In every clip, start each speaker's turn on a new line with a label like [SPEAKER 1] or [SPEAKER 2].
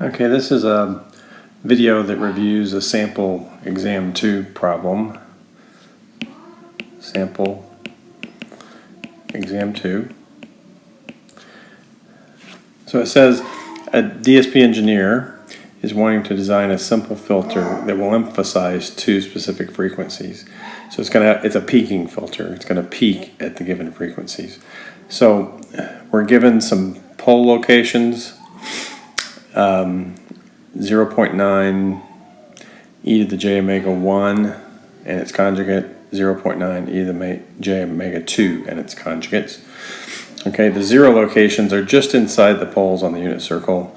[SPEAKER 1] Okay, this is a video that reviews a sample exam 2 problem. Sample exam 2. So it says a DSP engineer is wanting to design a simple filter that will emphasize 2 specific frequencies. So it's a peaking filter. It's going to peak at the given frequencies. So we're given some pole locations. 0.9 e to the j omega 1 and its conjugate, 0.9 e to the j omega 2 and its conjugates. Okay, the 0 locations are just inside the poles on the unit circle.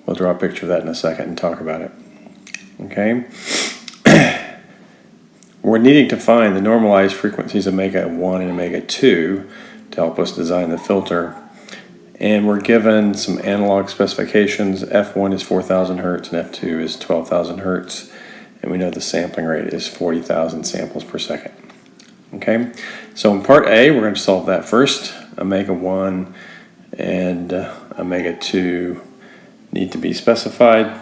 [SPEAKER 1] We'll draw a picture of that in a second and talk about it. Okay, we're needing to find the normalized frequencies omega 1 and omega 2 to help us design the filter. And we're given some analog specifications. F1 is 4,000 hertz and F2 is 12,000 hertz. And we know the sampling rate is 40,000 samples per second. Okay, so in part A, we're going to solve that first. Omega 1 and omega 2 need to be specified.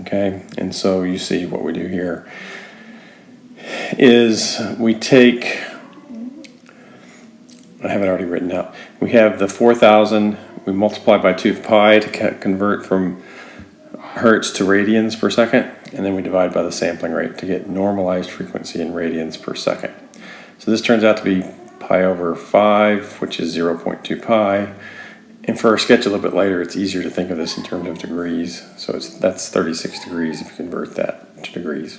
[SPEAKER 1] Okay, and so you see what we do here is we take, I have it already written out. We have the 4,000, we multiply by 2 pi to convert from hertz to radians per second, and then we divide by the sampling rate to get normalized frequency in radians per second. So this turns out to be pi over 5, which is 0.2 pi. And for our sketch a little bit later, it's easier to think of this in terms of degrees. So that's 36 degrees if you convert that to degrees.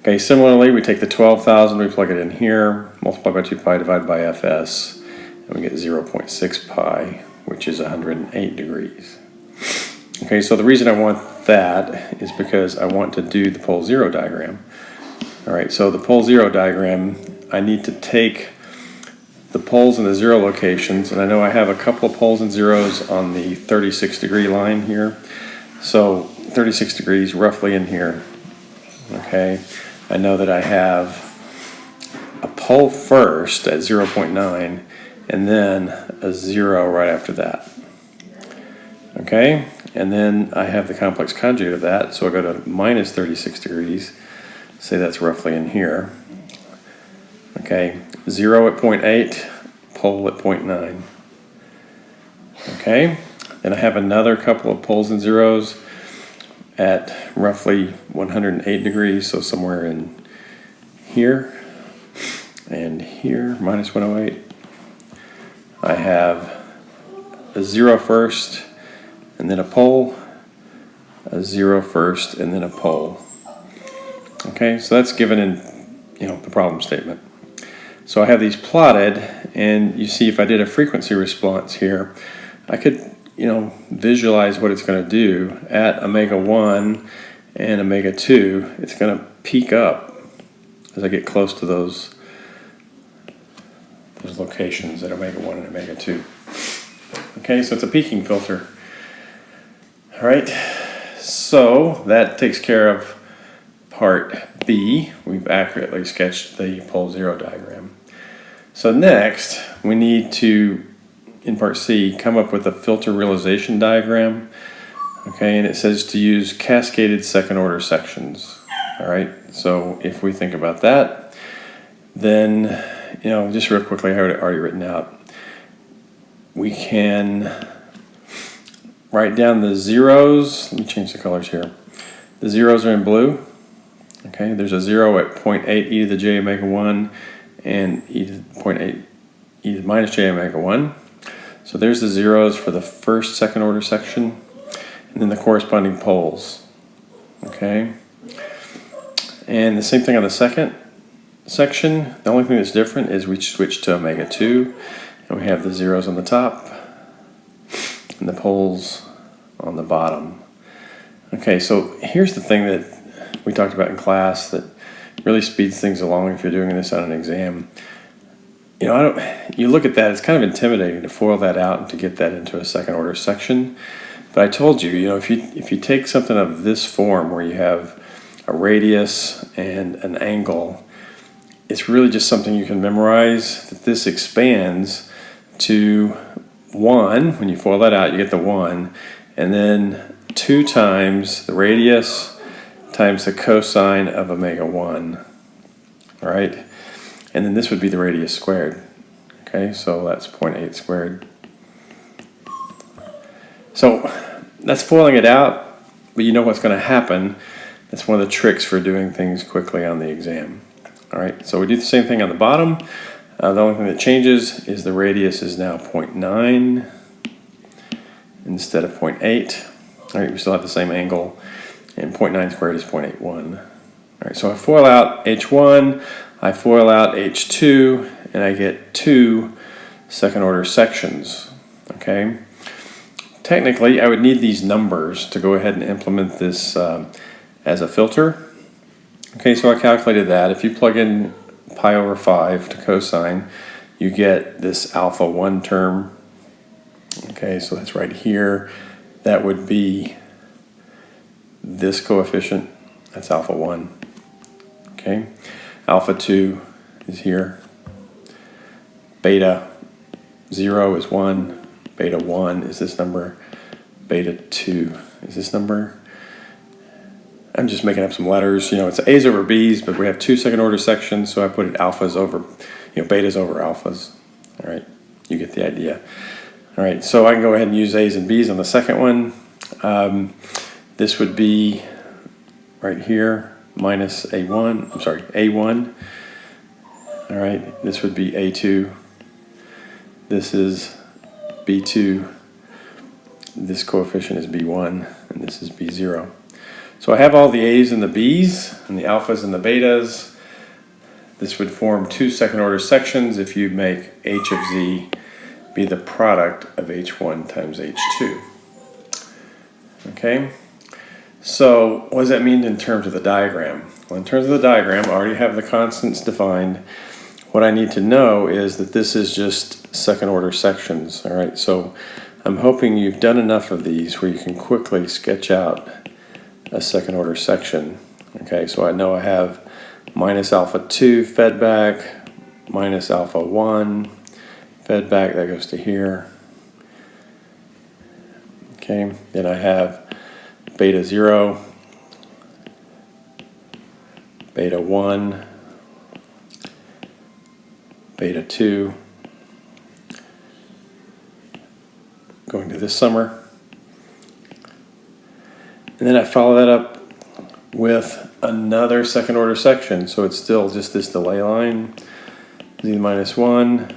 [SPEAKER 1] Okay, similarly, we take the 12,000, we plug it in here, multiply by 2 pi, divide by Fs, and we get 0.6 pi, which is 108 degrees. Okay, so the reason I want that is because I want to do the pole 0 diagram. All right, so the pole 0 diagram, I need to take the poles in the 0 locations, and I know I have a couple of poles and zeros on the 36 degree line here. So 36 degrees roughly in here. Okay, I know that I have a pole first at 0.9 and then a 0 right after that. Okay, and then I have the complex conjugate of that, so I go to minus 36 degrees, say that's roughly in here. Okay, 0 at 0.8, pole at 0.9. Okay, then I have another couple of poles and zeros at roughly 108 degrees, so somewhere in here and here, minus 108. I have a 0 first, and then a pole, a 0 first, and then a pole. Okay, so that's given in the problem statement. So I have these plotted, and you see if I did a frequency response here, I could visualize what it's going to do at omega 1 and omega 2. It's going to peak up as I get close to those locations at omega 1 and omega 2. Okay, so it's a peaking filter. All right, so that takes care of part B. We've accurately sketched the pole 0 diagram. So next, we need to, in part C, come up with a filter realization diagram. Okay, and it says to use cascaded second order sections. All right, so if we think about that, then, just real quickly, I have it already written out. We can write down the zeros. Let me change the colors here. The zeros are in blue. Okay, there's a 0 at 0.8 e to the j omega 1 and e to 0.8 e to the minus j omega 1. So there's the zeros for the first second order section, and then the corresponding poles. Okay, and the same thing on the second section. The only thing that's different is we switch to omega 2, and we have the zeros on the top and the poles on the bottom. Okay, so here's the thing that we talked about in class that really speeds things along if you're doing this on an exam. You look at that, it's kind of intimidating to FOIL that out and to get that into a second order section. But I told you, if you take something of this form where you have a radius and an angle, it's really just something you can memorize, that this expands to 1. When you FOIL that out, you get the 1. And then 2 times the radius times the cosine of omega 1. All right, and then this would be the radius squared. Okay, so that's 0.8 squared. So that's foiling it out, but you know what's going to happen. That's one of the tricks for doing things quickly on the exam. All right, so we do the same thing on the bottom. The only thing that changes is the radius is now 0.9 instead of 0.8. All right, we still have the same angle, and 0.9 squared is 0.81. All right, so I FOIL out H1, I FOIL out H2, and I get 2 second order sections. Okay. Technically, I would need these numbers to go ahead and implement this as a filter. Okay, so I calculated that. If you plug in pi over 5 to cosine, you get this alpha 1 term. Okay, so that's right here. That would be this coefficient. That's alpha 1. Okay, alpha 2 is here. Beta 0 is 1. Beta 1 is this number. Beta 2 is this number. I'm just making up some letters. You know, it's A's over B's, but we have 2 second order sections, so I put it alphas over, betas over alphas. All right, you get the idea. All right, so I can go ahead and use A's and B's on the second one. This would be right here, minus A1, I'm sorry, A1. All right, this would be A2. This is B2. This coefficient is B1, and this is B0. So I have all the A's and the B's, and the alphas and the betas. This would form 2 second order sections if you make H of Z be the product of H1 times H2. Okay, so what does that mean in terms of the diagram? Well, in terms of the diagram, I already have the constants defined. What I need to know is that this is just second order sections. All right, so I'm hoping you've done enough of these where you can quickly sketch out a second order section. Okay, so I know I have minus alpha 2 fed back, minus alpha 1 fed back, that goes to here. Okay, then I have beta 0, beta 1, beta 2, going to this summer. And then I follow that up with another second order section. So it's still just this delay line, Z minus 1,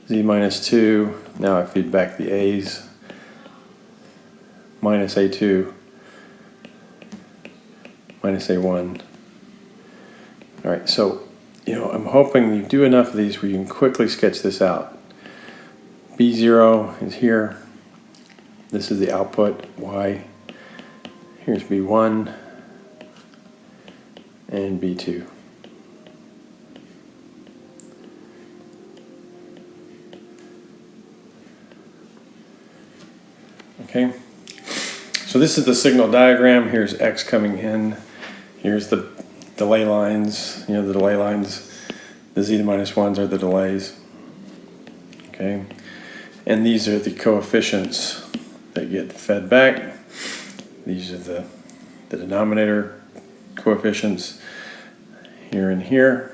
[SPEAKER 1] Z minus 2. Now I feed back the A's, minus A2, minus A1. All right, so I'm hoping you do enough of these where you can quickly sketch this out. B0 is here. This is the output, Y. Here's B1 and B2. Okay, so this is the signal diagram. Here's X coming in. Here's the delay lines. The delay lines, the Z minus 1s are the delays. Okay, and these are the coefficients that get fed back. These are the denominator coefficients here and here.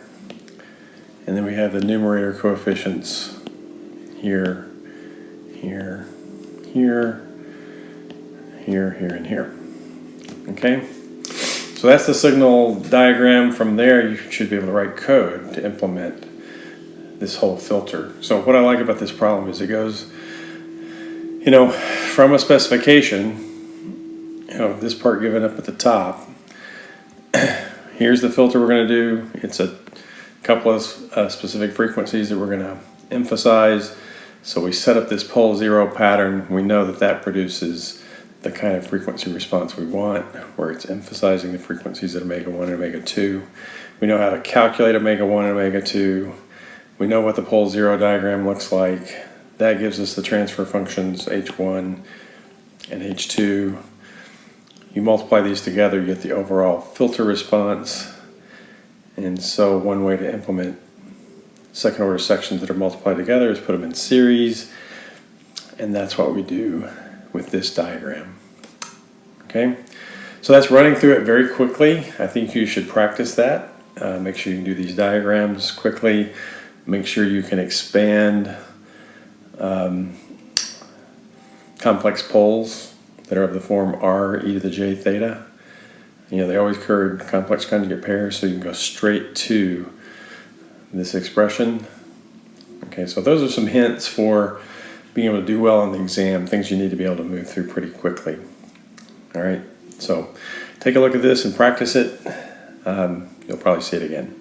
[SPEAKER 1] And then we have the numerator coefficients here, here, here, here, here, and here. Okay? So that's the signal diagram. From there, you should be able to write code to implement this whole filter. So what I like about this problem is it goes, from a specification, this part given up at the top. Here's the filter we're going to do. It's a couple of specific frequencies that we're going to emphasize. So we set up this pole 0 pattern. We know that produces the kind of frequency response we want, where it's emphasizing the frequencies at omega 1 and omega 2. We know how to calculate omega 1 and omega 2. We know what the pole 0 diagram looks like. That gives us the transfer functions H1 and H2. You multiply these together, you get the overall filter response. And so one way to implement second order sections that are multiplied together is put them in series. And that's what we do with this diagram. Okay, so that's running through it very quickly. I think you should practice that. Make sure you can do these diagrams quickly. Make sure you can expand complex poles that are of the form r e to the j theta. You know, they always occur in complex conjugate pairs, so you can go straight to this expression. Okay, so those are some hints for being able to do well on the exam, things you need to be able to move through pretty quickly. All right, so take a look at this and practice it. You'll probably see it again.